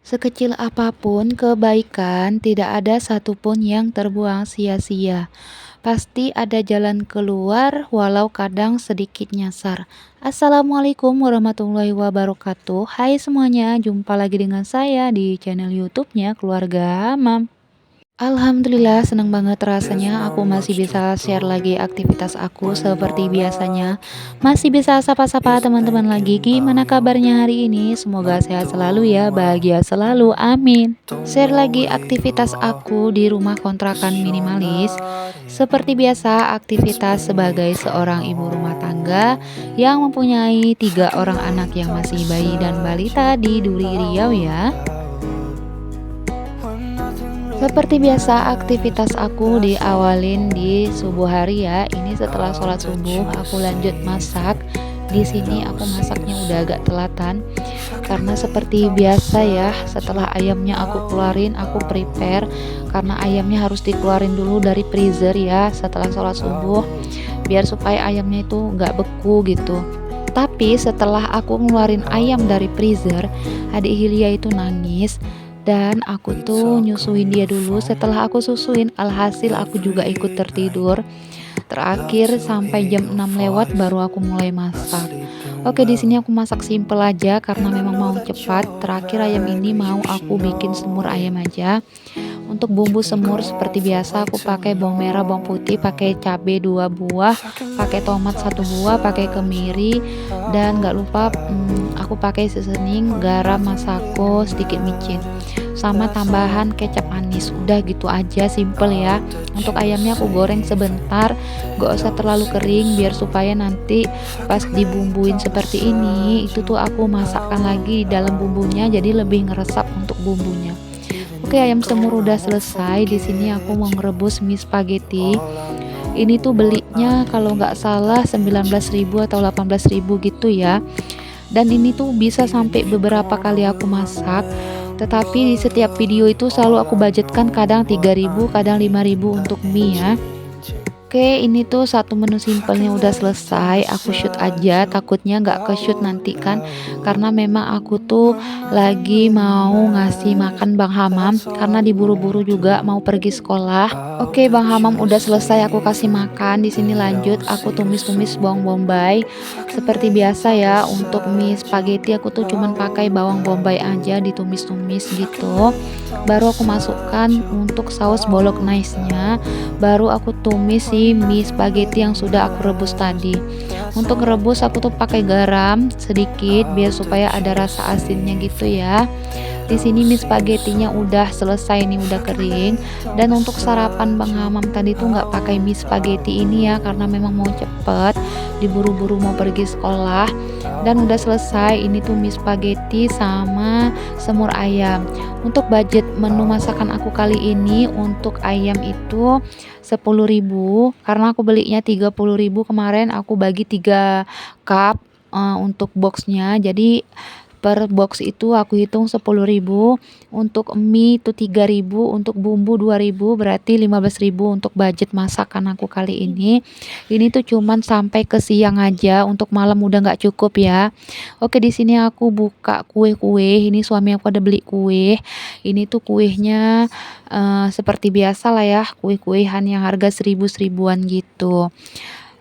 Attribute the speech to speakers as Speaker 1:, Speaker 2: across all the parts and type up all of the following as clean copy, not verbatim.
Speaker 1: Sekecil apapun kebaikan, tidak ada satupun yang terbuang sia-sia. Pasti ada jalan keluar, walau kadang sedikit nyasar. Assalamualaikum warahmatullahi wabarakatuh. Hai semuanya, jumpa lagi dengan saya di channel YouTube-nya Keluarga Hamam. Alhamdulillah, senang banget rasanya aku masih bisa share lagi aktivitas aku seperti biasanya. Masih bisa sapa-sapa teman-teman lagi. Gimana kabarnya hari ini? Semoga sehat selalu ya, bahagia selalu. Amin. Share lagi aktivitas aku di rumah kontrakan minimalis. Seperti biasa, aktivitas sebagai seorang ibu rumah tangga yang mempunyai 3 orang anak yang masih bayi dan balita di Duri Riau ya. Seperti biasa, aktivitas aku diawalin di subuh hari ya. Ini setelah sholat subuh, aku lanjut masak. Di sini aku masaknya udah agak telatan karena seperti biasa ya. Setelah ayamnya aku keluarin, aku prepare karena ayamnya harus dikeluarin dulu dari freezer ya setelah sholat subuh, biar supaya ayamnya itu nggak beku gitu. Tapi setelah aku ngeluarin ayam dari freezer, adik Hilya itu nangis dan aku tuh nyusuin dia dulu. Setelah aku susuin, alhasil aku juga ikut tertidur. Terakhir sampai jam 6 lewat baru aku mulai masak. Oke, di sini aku masak simple aja karena memang mau cepat. Terakhir ayam ini mau aku bikin semur ayam aja. Untuk bumbu semur seperti biasa aku pakai bawang merah, bawang putih, pakai cabai 2 buah, pakai tomat 1 buah, pakai kemiri, dan gak lupa aku pakai seasoning, garam masako, sedikit micin, sama tambahan kecap manis. Udah gitu aja, simple ya. Untuk ayamnya aku goreng sebentar, gak usah terlalu kering biar supaya nanti pas dibumbuin seperti ini itu tuh aku masakkan lagi di dalam bumbunya, jadi lebih ngeresap untuk bumbunya. Oke, ayam semur udah selesai. Di sini aku mau ngerebus mie spaghetti. Ini tuh belinya kalau nggak salah 19.000 atau 18.000 gitu ya. Dan ini tuh bisa sampai beberapa kali aku masak. Tetapi di setiap video itu selalu aku budgetkan kadang 3.000, kadang 5.000 untuk mie ya. Oke, ini tuh satu menu simpelnya udah selesai. Aku shoot aja, takutnya nggak ke shoot nanti kan, karena memang aku tuh lagi mau ngasih makan Bang Hamam karena diburu-buru juga mau pergi sekolah. Oke, Bang Hamam udah selesai aku kasih makan. Di sini lanjut aku tumis-tumis bawang bombay. Seperti biasa ya, untuk mie spaghetti aku tuh cuman pakai bawang bombay aja, ditumis-tumis gitu. Baru aku masukkan untuk saus bolognese-nya, baru aku tumis si mie spaghetti yang sudah aku rebus tadi. Untuk rebus aku tuh pakai garam sedikit biar supaya ada rasa asinnya gitu ya. Di sini mie spagettinya udah selesai nih, udah kering. Dan untuk sarapan Bang Hamam tadi tuh nggak pakai mie spaghetti ini ya, karena memang mau cepet, diburu-buru mau pergi sekolah. Dan udah selesai, ini tuh mie spaghetti sama semur ayam. Untuk budget menu masakan aku kali ini, untuk ayam itu 10.000 karena aku belinya 30.000 kemarin, aku bagi 3 cup untuk boxnya. Jadi per box itu aku hitung 10.000, untuk mie itu 3.000, untuk bumbu 2.000, berarti 15.000 untuk budget masakan aku kali ini. Ini tuh cuman sampai ke siang aja, untuk malam udah nggak cukup ya. Oke, di sini aku buka kue-kue. Ini suami aku ada beli kue. Ini tuh kuenya seperti biasa lah ya, kue-kuehan yang harga 1.000-1.000-an gitu.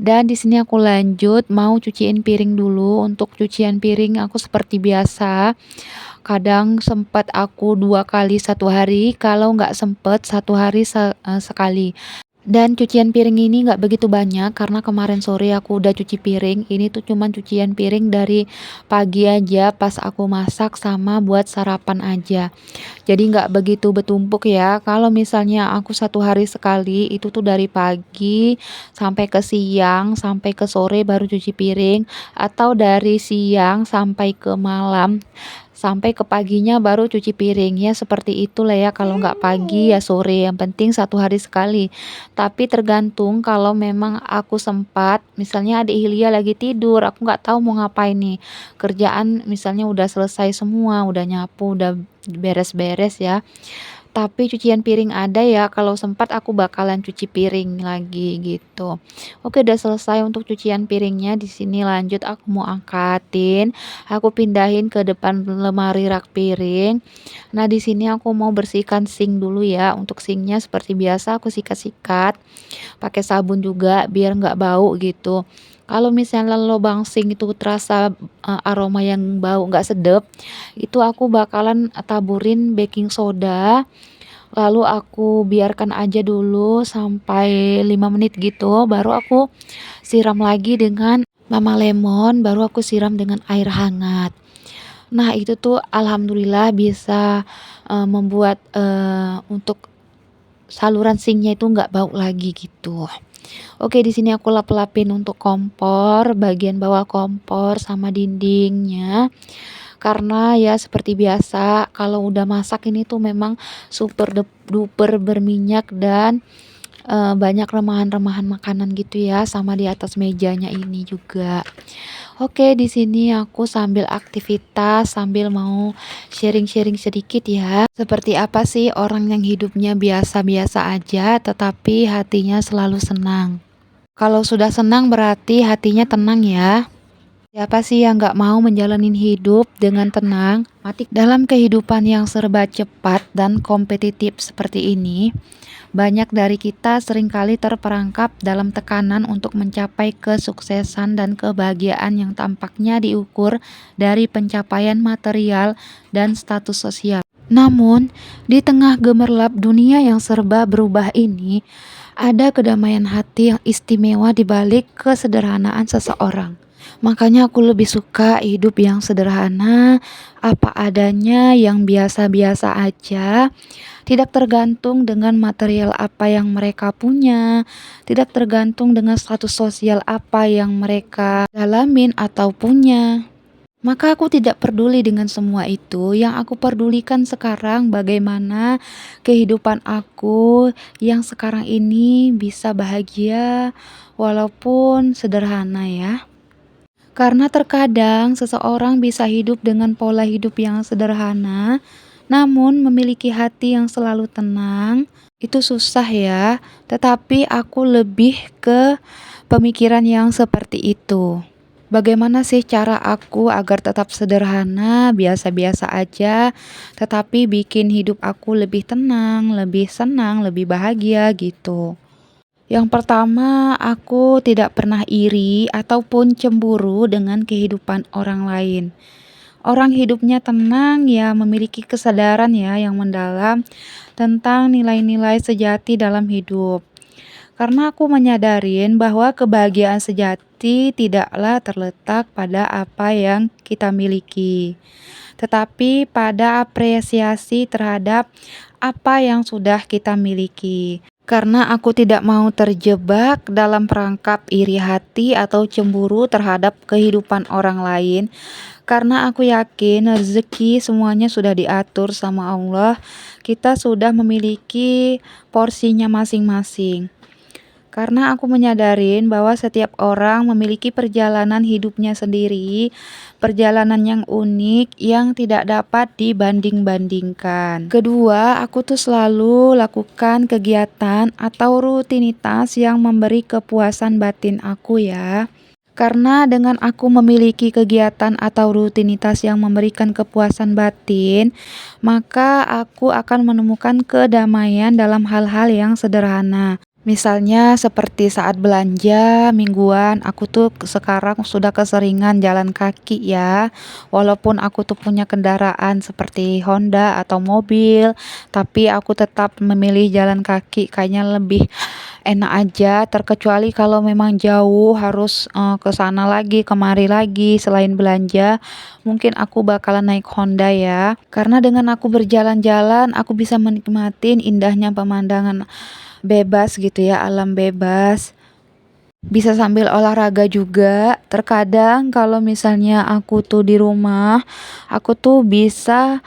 Speaker 1: Dan di sini aku lanjut mau cuciin piring dulu. Untuk cucian piring aku seperti biasa, kadang sempat aku 2 kali 1 hari, kalau nggak sempet 1 hari sekali. Dan cucian piring ini nggak begitu banyak karena kemarin sore aku udah cuci piring. Ini tuh cuman cucian piring dari pagi aja pas aku masak sama buat sarapan aja. Jadi nggak begitu bertumpuk ya. Kalau misalnya aku 1 hari sekali itu tuh dari pagi sampai ke siang sampai ke sore baru cuci piring, atau dari siang sampai ke malam sampai ke paginya baru cuci piring ya, seperti itulah ya. Kalau nggak pagi ya sore, yang penting 1 hari sekali. Tapi tergantung, kalau memang aku sempat, misalnya adik Hilya lagi tidur, aku nggak tahu mau ngapain nih, kerjaan misalnya udah selesai semua, udah nyapu, udah beres-beres ya, Tapi cucian piring ada ya, kalau sempat aku bakalan cuci piring lagi gitu. Oke, udah selesai untuk cucian piringnya. Di sini lanjut aku mau angkatin, aku pindahin ke depan lemari rak piring. Nah, di sini aku mau bersihkan sink dulu ya. Untuk sinknya seperti biasa aku sikat-sikat, pakai sabun juga biar nggak bau gitu. Kalau misalnya lubang sink itu terasa aroma yang bau nggak sedap, itu aku bakalan taburin baking soda. Lalu aku biarkan aja dulu sampai 5 menit gitu, baru aku siram lagi dengan Mama Lemon, baru aku siram dengan air hangat. Nah, itu tuh alhamdulillah bisa membuat untuk saluran sinknya itu nggak bau lagi gitu. Oke, di sini aku lap-lapin untuk kompor, bagian bawah kompor sama dindingnya. Karena ya seperti biasa kalau udah masak ini tuh memang super duper berminyak dan banyak remahan-remahan makanan gitu ya, sama di atas mejanya ini juga. Oke, di sini aku sambil aktivitas, sambil mau sharing-sharing sedikit ya. Seperti apa sih orang yang hidupnya biasa-biasa aja tetapi hatinya selalu senang. Kalau sudah senang berarti hatinya tenang ya. Siapa sih yang nggak mau menjalani hidup dengan tenang? Dalam kehidupan yang serba cepat dan kompetitif seperti ini, banyak dari kita seringkali terperangkap dalam tekanan untuk mencapai kesuksesan dan kebahagiaan yang tampaknya diukur dari pencapaian material dan status sosial. Namun, di tengah gemerlap dunia yang serba berubah ini, ada kedamaian hati yang istimewa di balik kesederhanaan seseorang. Makanya aku lebih suka hidup yang sederhana, apa adanya, yang biasa-biasa aja, tidak tergantung dengan material apa yang mereka punya, tidak tergantung dengan status sosial apa yang mereka dalamin atau punya. Maka aku tidak peduli dengan semua itu. Yang aku pedulikan sekarang bagaimana kehidupan aku yang sekarang ini bisa bahagia walaupun sederhana ya. Karena terkadang seseorang bisa hidup dengan pola hidup yang sederhana, namun memiliki hati yang selalu tenang. Itu susah ya, tetapi aku lebih ke pemikiran yang seperti itu. Bagaimana sih cara aku agar tetap sederhana, biasa-biasa aja, tetapi bikin hidup aku lebih tenang, lebih senang, lebih bahagia gitu. Yang pertama, aku tidak pernah iri ataupun cemburu dengan kehidupan orang lain. Orang hidupnya tenang ya memiliki kesadaran ya yang mendalam tentang nilai-nilai sejati dalam hidup. Karena aku menyadarin bahwa kebahagiaan sejati tidaklah terletak pada apa yang kita miliki, tetapi pada apresiasi terhadap apa yang sudah kita miliki. Karena aku tidak mau terjebak dalam perangkap iri hati atau cemburu terhadap kehidupan orang lain, karena aku yakin rezeki semuanya sudah diatur sama Allah, kita sudah memiliki porsinya masing-masing. Karena aku menyadarin bahwa setiap orang memiliki perjalanan hidupnya sendiri, perjalanan yang unik yang tidak dapat dibanding-bandingkan. Kedua, aku tuh selalu lakukan kegiatan atau rutinitas yang memberi kepuasan batin aku ya. Karena dengan aku memiliki kegiatan atau rutinitas yang memberikan kepuasan batin, maka aku akan menemukan kedamaian dalam hal-hal yang sederhana. Misalnya seperti saat belanja mingguan, aku tuh sekarang sudah keseringan jalan kaki ya. Walaupun aku tuh punya kendaraan seperti Honda atau mobil, tapi aku tetap memilih jalan kaki. Kayaknya lebih enak aja, terkecuali kalau memang jauh harus ke sana lagi, kemari lagi selain belanja, mungkin aku bakalan naik Honda ya. Karena dengan aku berjalan-jalan, aku bisa menikmatin indahnya pemandangan bebas gitu ya, alam bebas. Bisa sambil olahraga juga. Terkadang kalau misalnya aku tuh di rumah, aku tuh bisa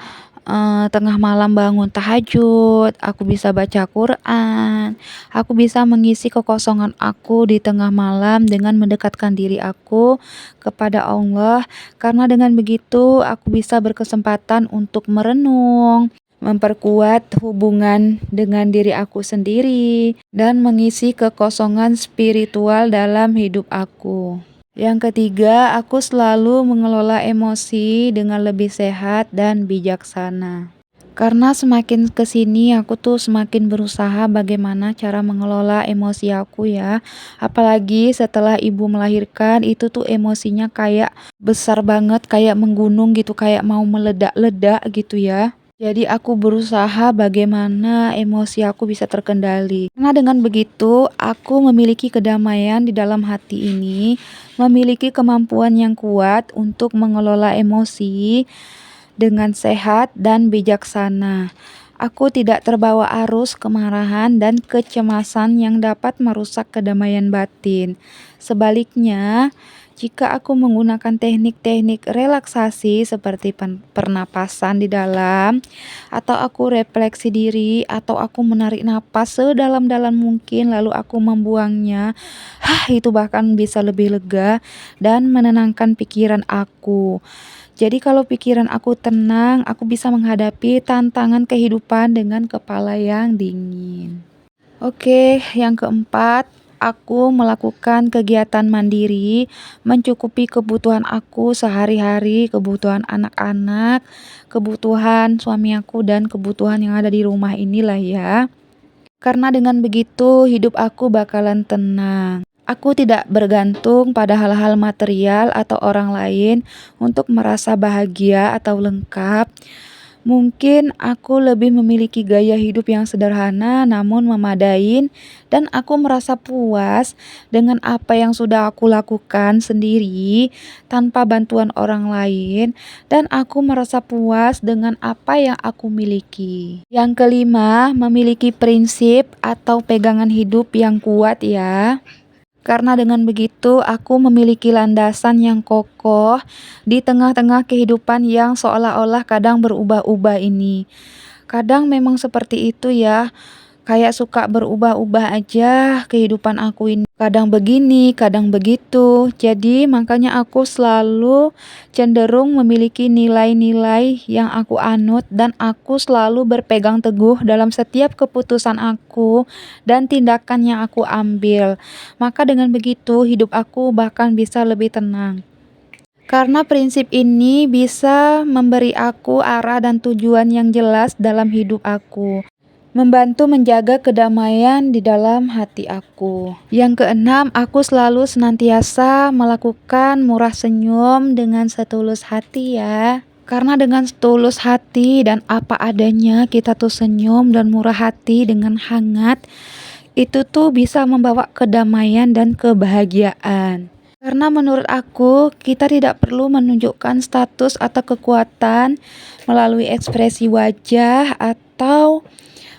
Speaker 1: tengah malam bangun tahajud, aku bisa baca Quran, aku bisa mengisi kekosongan aku di tengah malam dengan mendekatkan diri aku kepada Allah. Karena dengan begitu aku bisa berkesempatan untuk merenung, memperkuat hubungan dengan diri aku sendiri, dan mengisi kekosongan spiritual dalam hidup aku. Yang ketiga, aku selalu mengelola emosi dengan lebih sehat dan bijaksana. Karena semakin kesini aku tuh semakin berusaha bagaimana cara mengelola emosi aku ya. Apalagi setelah ibu melahirkan itu tuh emosinya kayak besar banget, kayak menggunung gitu, kayak mau meledak-ledak gitu ya. Jadi aku berusaha bagaimana emosi aku bisa terkendali. Karena dengan begitu aku memiliki kedamaian di dalam hati ini, memiliki kemampuan yang kuat untuk mengelola emosi dengan sehat dan bijaksana. Aku tidak terbawa arus kemarahan dan kecemasan yang dapat merusak kedamaian batin. Sebaliknya, jika aku menggunakan teknik-teknik relaksasi seperti pernapasan di dalam, atau aku refleksi diri, atau aku menarik napas sedalam-dalam mungkin lalu aku membuangnya, itu bahkan bisa lebih lega dan menenangkan pikiran aku. Jadi kalau pikiran aku tenang, aku bisa menghadapi tantangan kehidupan dengan kepala yang dingin. Oke, yang keempat, aku melakukan kegiatan mandiri, mencukupi kebutuhan aku sehari-hari, kebutuhan anak-anak, kebutuhan suami aku, dan kebutuhan yang ada di rumah inilah ya. Karena dengan begitu hidup aku bakalan tenang. Aku tidak bergantung pada hal-hal material atau orang lain untuk merasa bahagia atau lengkap. Mungkin aku lebih memiliki gaya hidup yang sederhana namun memadai, dan aku merasa puas dengan apa yang sudah aku lakukan sendiri tanpa bantuan orang lain, dan aku merasa puas dengan apa yang aku miliki. Yang kelima, memiliki prinsip atau pegangan hidup yang kuat ya. Karena dengan begitu aku memiliki landasan yang kokoh di tengah-tengah kehidupan yang seolah-olah kadang berubah-ubah ini. Kadang memang seperti itu ya, kayak suka berubah-ubah aja kehidupan aku ini. Kadang begini, kadang begitu. Jadi makanya aku selalu cenderung memiliki nilai-nilai yang aku anut, dan aku selalu berpegang teguh dalam setiap keputusan aku dan tindakan yang aku ambil. Maka dengan begitu hidup aku bahkan bisa lebih tenang. Karena prinsip ini bisa memberi aku arah dan tujuan yang jelas dalam hidup aku, membantu menjaga kedamaian di dalam hati aku. Yang keenam, aku selalu senantiasa melakukan murah senyum dengan setulus hati ya. Karena dengan setulus hati dan apa adanya kita tuh senyum dan murah hati dengan hangat, itu tuh bisa membawa kedamaian dan kebahagiaan. Karena menurut aku, kita tidak perlu menunjukkan status atau kekuatan melalui ekspresi wajah atau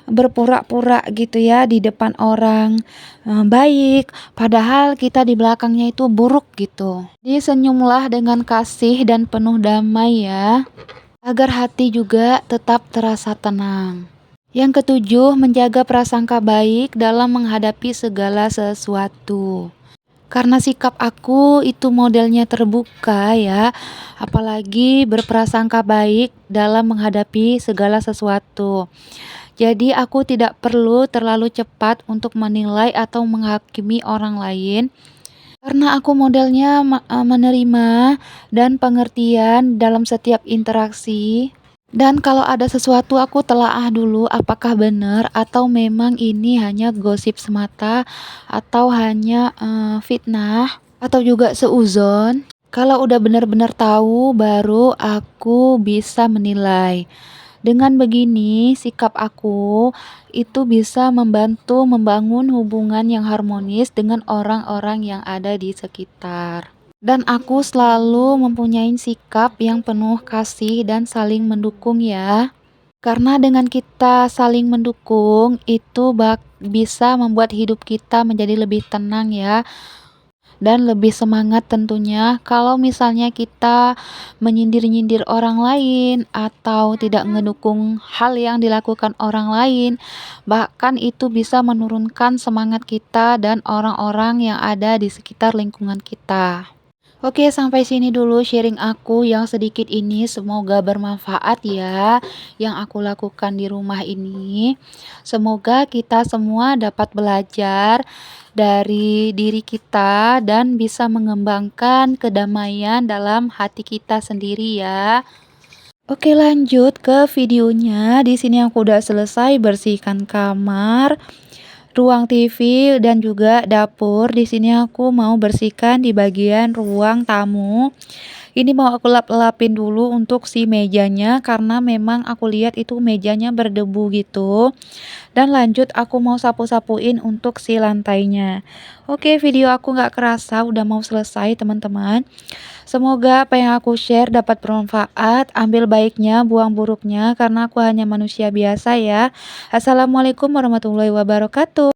Speaker 1: berpura-pura gitu ya di depan orang baik, padahal kita di belakangnya itu buruk gitu. Jadi senyumlah dengan kasih dan penuh damai ya, agar hati juga tetap terasa tenang. Yang ketujuh, menjaga prasangka baik dalam menghadapi segala sesuatu. Karena sikap aku itu modelnya terbuka ya, apalagi berprasangka baik dalam menghadapi segala sesuatu. Jadi aku tidak perlu terlalu cepat untuk menilai atau menghakimi orang lain, karena aku modelnya menerima dan pengertian dalam setiap interaksi. Dan kalau ada sesuatu aku telaah dulu apakah benar atau memang ini hanya gosip semata atau hanya fitnah atau juga seuzon. Kalau udah benar-benar tahu baru aku bisa menilai. Dengan begini, sikap aku itu bisa membantu membangun hubungan yang harmonis dengan orang-orang yang ada di sekitar. Dan aku selalu mempunyai sikap yang penuh kasih dan saling mendukung ya. Karena dengan kita saling mendukung, itu bisa membuat hidup kita menjadi lebih tenang ya, dan lebih semangat tentunya. Kalau misalnya kita menyindir-nyindir orang lain atau tidak mendukung hal yang dilakukan orang lain, bahkan itu bisa menurunkan semangat kita dan orang-orang yang ada di sekitar lingkungan kita. Oke, sampai sini dulu sharing aku yang sedikit ini. Semoga bermanfaat ya, yang aku lakukan di rumah ini. Semoga kita semua dapat belajar dari diri kita dan bisa mengembangkan kedamaian dalam hati kita sendiri ya. Oke, lanjut ke videonya. Di sini aku udah selesai bersihkan kamar, ruang TV dan juga dapur. Di sini aku mau bersihkan di bagian ruang tamu. Ini mau aku lap-lapin dulu untuk si mejanya karena memang aku lihat itu mejanya berdebu gitu. Dan lanjut aku mau sapu-sapuin untuk si lantainya. Oke, video aku nggak kerasa udah mau selesai teman-teman. Semoga apa yang aku share dapat bermanfaat. Ambil baiknya, buang buruknya karena aku hanya manusia biasa ya. Assalamualaikum warahmatullahi wabarakatuh.